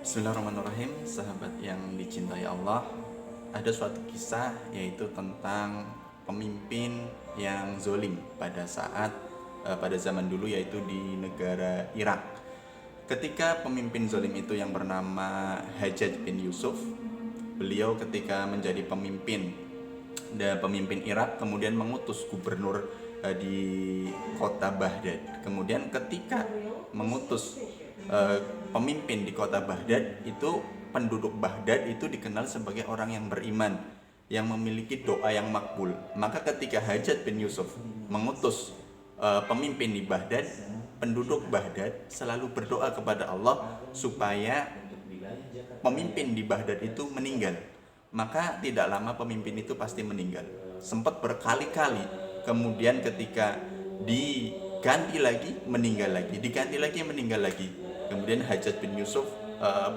Bismillahirrahmanirrahim, sahabat yang dicintai Allah. Ada suatu kisah yaitu tentang pemimpin yang zolim pada zaman dulu, yaitu di negara Irak. Ketika pemimpin zolim itu yang bernama Hajjaj bin Yusuf, beliau ketika menjadi pemimpin Irak kemudian mengutus gubernur di kota Baghdad. Kemudian ketika mengutus pemimpin di kota Baghdad itu, penduduk Baghdad itu dikenal sebagai orang yang beriman, yang memiliki doa yang makbul. Maka ketika Hajjaj bin Yusuf mengutus pemimpin di Baghdad, penduduk Baghdad selalu berdoa kepada Allah supaya pemimpin di Baghdad itu meninggal. Maka tidak lama pemimpin itu pasti meninggal. Sempat berkali-kali, kemudian ketika diganti lagi, meninggal lagi, diganti lagi, meninggal lagi. Kemudian Hajjaj bin Yusuf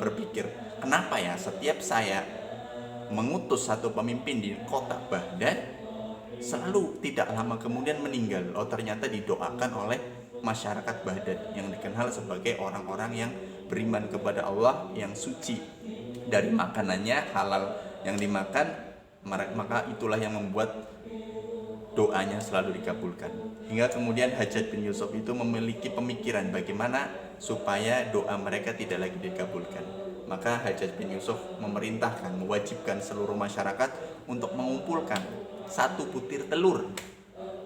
berpikir, kenapa ya setiap saya mengutus satu pemimpin di kota Baghdad selalu tidak lama kemudian meninggal. Oh, ternyata didoakan oleh masyarakat Baghdad yang dikenal sebagai orang-orang yang beriman kepada Allah, yang suci dari makanannya, halal yang dimakan. Maka itulah yang membuat doanya selalu dikabulkan. Hingga kemudian Hajjaj bin Yusuf itu memiliki pemikiran bagaimana supaya doa mereka tidak lagi dikabulkan. Maka Hajjaj bin Yusuf mewajibkan seluruh masyarakat untuk mengumpulkan satu butir telur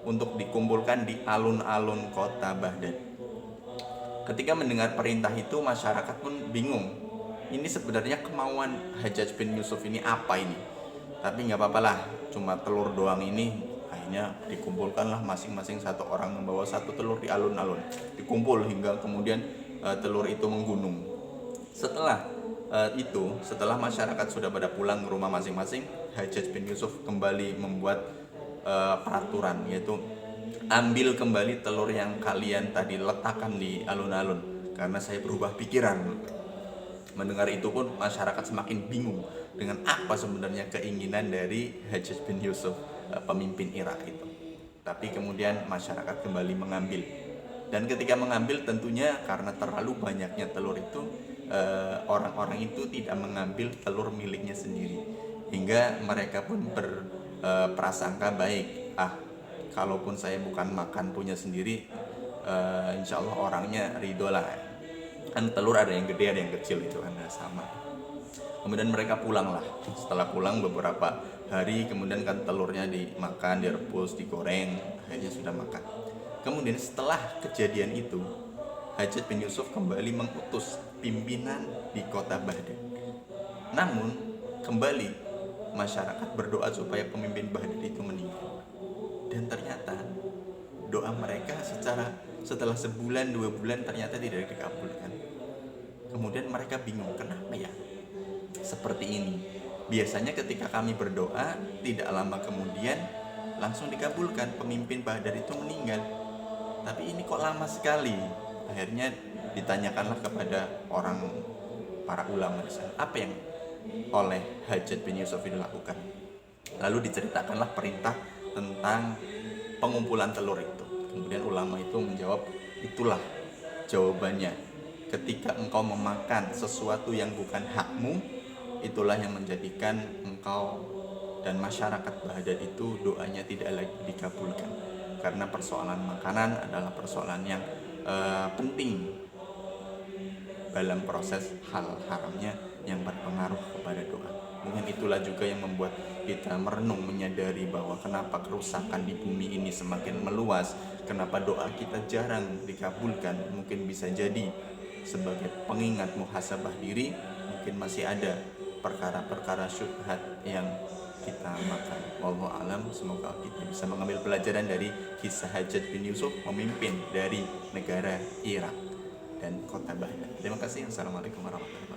untuk dikumpulkan di alun-alun kota Baghdad. Ketika mendengar perintah itu, masyarakat pun bingung. Ini sebenarnya kemauan Hajjaj bin Yusuf ini apa ini? Tapi nggak apa-apa lah, cuma telur doang ini. Akhirnya dikumpulkanlah, masing-masing satu orang membawa satu telur di alun-alun. Dikumpul hingga kemudian telur itu menggunung. Setelah masyarakat sudah pada pulang ke rumah masing-masing, Hajjaj bin Yusuf kembali membuat peraturan, yaitu ambil kembali telur yang kalian tadi letakkan di alun-alun, karena saya berubah pikiran. Mendengar itu pun masyarakat semakin bingung dengan apa sebenarnya keinginan dari Hajjaj bin Yusuf, pemimpin Irak itu. Tapi kemudian masyarakat kembali mengambil. Dan ketika mengambil, tentunya karena terlalu banyaknya telur itu, orang-orang itu tidak mengambil telur miliknya sendiri. Hingga mereka pun berprasangka baik, kalaupun saya bukan makan punya sendiri, insya Allah orangnya ridho lah. Kan telur ada yang gede, ada yang kecil, itu kan sama. Kemudian mereka pulang lah. Setelah pulang beberapa hari, kemudian kan telurnya dimakan, direbus, digoreng, akhirnya sudah makan. Kemudian setelah kejadian itu, Hajjaj bin Yusuf kembali mengutus pimpinan di kota Baghdad. Namun kembali masyarakat berdoa supaya pemimpin Baghdad itu meninggal. Dan ternyata doa mereka setelah sebulan, 2 bulan ternyata tidak dikabulkan. Kemudian mereka bingung, kenapa ya seperti ini? Biasanya ketika kami berdoa, tidak lama kemudian langsung dikabulkan, pemimpin Baghdad itu meninggal. Tapi ini kok lama sekali? Akhirnya ditanyakanlah kepada para ulama di sana, apa yang oleh Hajjaj bin Yusuf itu lakukan. Lalu diceritakanlah perintah tentang pengumpulan telur itu. Kemudian ulama itu menjawab, itulah jawabannya. Ketika engkau memakan sesuatu yang bukan hakmu, itulah yang menjadikan engkau dan masyarakat Baghdad itu doanya tidak lagi dikabulkan. Karena persoalan makanan adalah persoalan yang penting dalam proses halal haramnya yang berpengaruh kepada doa. Mungkin itulah juga yang membuat kita merenung, menyadari bahwa kenapa kerusakan di bumi ini semakin meluas, kenapa doa kita jarang dikabulkan. Mungkin bisa jadi sebagai pengingat muhasabah diri, mungkin masih ada perkara-perkara syubhat yang kita makan. Wallahu alam, semoga kita bisa mengambil pelajaran dari kisah Hajjaj bin Yusuf, pemimpin dari negara Irak dan kota Baghdad. Terima kasih. Assalamualaikum warahmatullahi wabarakatuh.